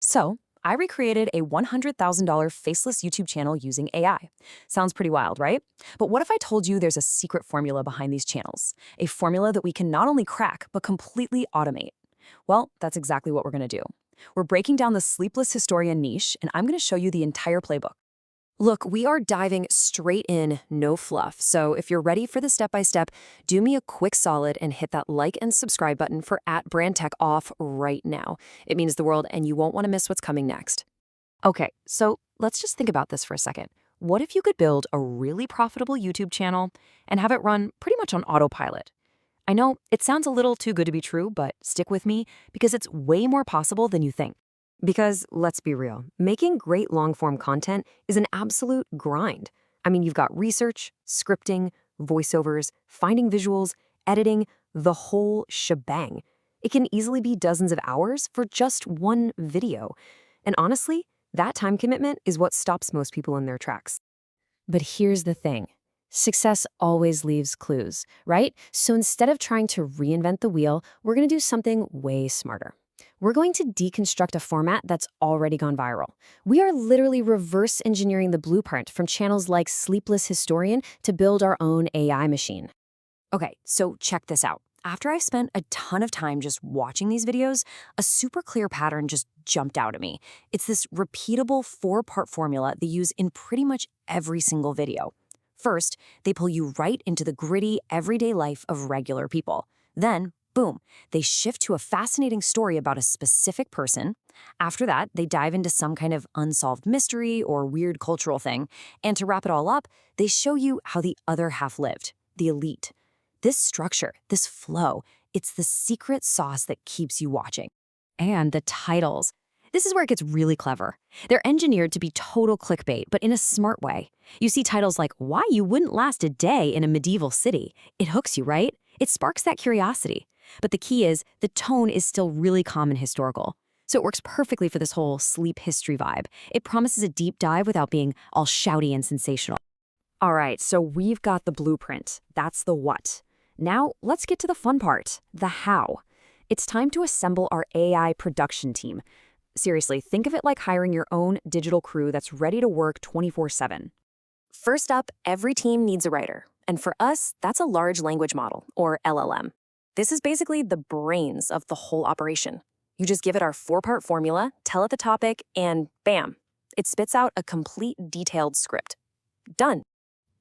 So, I recreated a $100,000 faceless YouTube channel using AI. Sounds pretty wild, right? But what if I told you there's a secret formula behind these channels? A formula that we can not only crack, but completely automate. Well, that's exactly what we're going to do. We're breaking down the Sleepless Historian niche, and I'm going to show you the entire playbook. Look, we are diving straight in, no fluff. So if you're ready for the step-by-step, do me a quick solid and hit that like and subscribe button for @BrandTechOff right now. It means the world, and you won't want to miss what's coming next. Okay, so let's just think about this for a second. What if you could build a really profitable YouTube channel and have it run pretty much on autopilot? I know it sounds a little too good to be true, but stick with me because it's way more possible than you think. Because let's be real, making great long-form content is an absolute grind. I mean, you've got research, scripting, voiceovers, finding visuals, editing, the whole shebang. It can easily be dozens of hours for just one video. And honestly, that time commitment is what stops most people in their tracks. But here's the thing. Success always leaves clues, right? So instead of trying to reinvent the wheel, we're going to do something way smarter. We're going to deconstruct a format that's already gone viral. We are literally reverse engineering the blueprint from channels like Sleepless Historian to build our own AI machine. Okay, so check this out. After I spent a ton of time just watching these videos, a super clear pattern just jumped out at me. It's this repeatable 4-part formula they use in pretty much every single video. First, they pull you right into the gritty, everyday life of regular people. Then, boom, they shift to a fascinating story about a specific person. After that, they dive into some kind of unsolved mystery or weird cultural thing. And to wrap it all up, they show you how the other half lived, the elite. This structure, this flow, it's the secret sauce that keeps you watching. And the titles. This is where it gets really clever. They're engineered to be total clickbait, but in a smart way. You see titles like, "Why You Wouldn't Last a Day in a Medieval City." It hooks you, right? It sparks that curiosity. But the key is, the tone is still really calm and historical. So it works perfectly for this whole sleep history vibe. It promises a deep dive without being all shouty and sensational. All right, so we've got the blueprint. That's the what. Now, let's get to the fun part, the how. It's time to assemble our AI production team. Seriously, think of it like hiring your own digital crew that's ready to work 24/7. First up, every team needs a writer. And for us, that's a large language model, or LLM. This is basically the brains of the whole operation. You just give it our 4-part formula, tell it the topic, and bam, it spits out a complete detailed script. Done.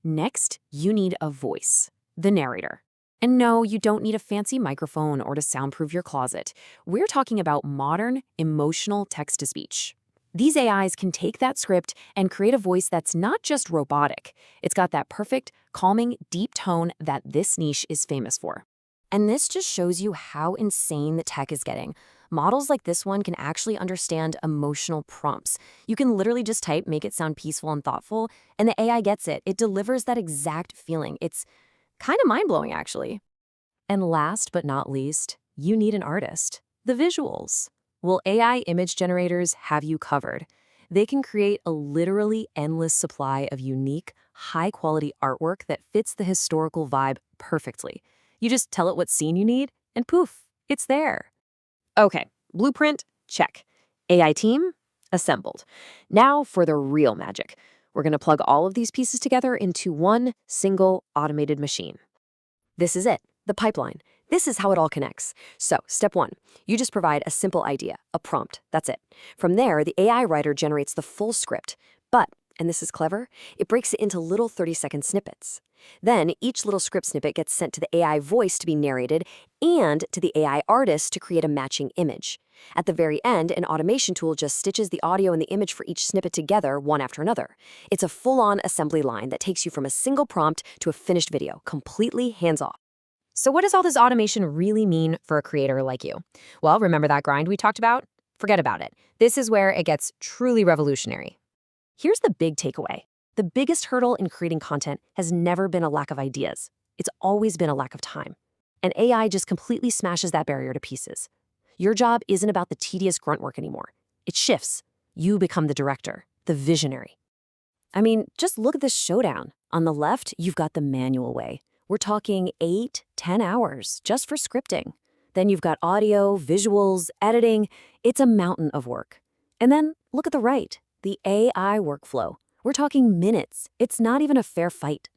Next, you need a voice, the narrator. And no, you don't need a fancy microphone or to soundproof your closet. We're talking about modern, emotional text-to-speech. These AIs can take that script and create a voice that's not just robotic. It's got that perfect, calming, deep tone that this niche is famous for. And this just shows you how insane the tech is getting. Models like this one can actually understand emotional prompts. You can literally just type, make it sound peaceful and thoughtful, and the AI gets it. It delivers that exact feeling. It's kind of mind-blowing, actually. And last but not least, you need an artist. The visuals. Well, AI image generators have you covered. They can create a literally endless supply of unique, high-quality artwork that fits the historical vibe perfectly. You just tell it what scene you need, and poof, it's there. Okay, blueprint, check. AI team, assembled. Now for the real magic. We're going to plug all of these pieces together into one single automated machine. This is it, the pipeline. This is how it all connects. So, step 1, you just provide a simple idea, a prompt, that's it. From there, the AI writer generates the full script, but, and this is clever, it breaks it into little 30-second snippets. Then, each little script snippet gets sent to the AI voice to be narrated and to the AI artist to create a matching image. At the very end, an automation tool just stitches the audio and the image for each snippet together, one after another. It's a full-on assembly line that takes you from a single prompt to a finished video, completely hands-off. So what does all this automation really mean for a creator like you? Well, remember that grind we talked about? Forget about it. This is where it gets truly revolutionary. Here's the big takeaway. The biggest hurdle in creating content has never been a lack of ideas. It's always been a lack of time. And AI just completely smashes that barrier to pieces. Your job isn't about the tedious grunt work anymore. It shifts. You become the director, the visionary. I mean, just look at this showdown. On the left, you've got the manual way. We're talking 8, 10 hours just for scripting. Then you've got audio, visuals, editing. It's a mountain of work. And then look at the right, the AI workflow. We're talking minutes. It's not even a fair fight.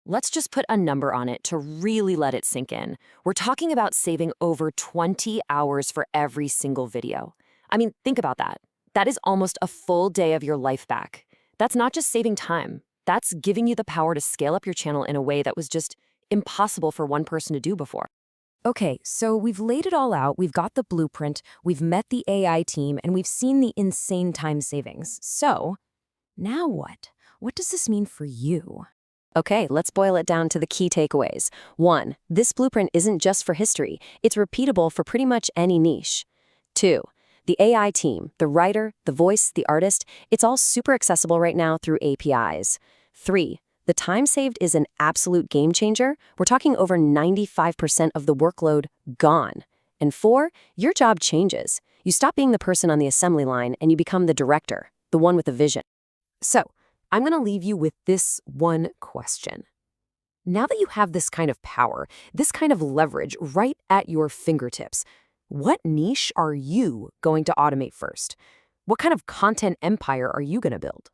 Let's just put a number on it to really let it sink in. We're talking about saving over 20 hours for every single video. I mean, think about that. That is almost a full day of your life back. That's not just saving time. That's giving you the power to scale up your channel in a way that was just impossible for one person to do before. Okay, so we've laid it all out, we've got the blueprint, we've met the AI team, and we've seen the insane time savings. So, now what? What does this mean for you? Okay, let's boil it down to the key takeaways. 1. This blueprint isn't just for history, it's repeatable for pretty much any niche. 2. The AI team, the writer, the voice, the artist, it's all super accessible right now through APIs. 3. The time saved is an absolute game changer. We're talking over 95% of the workload gone. And 4, your job changes. You stop being the person on the assembly line and you become the director, the one with the vision. So, I'm going to leave you with this one question. Now that you have this kind of power, this kind of leverage right at your fingertips, what niche are you going to automate first? What kind of content empire are you going to build?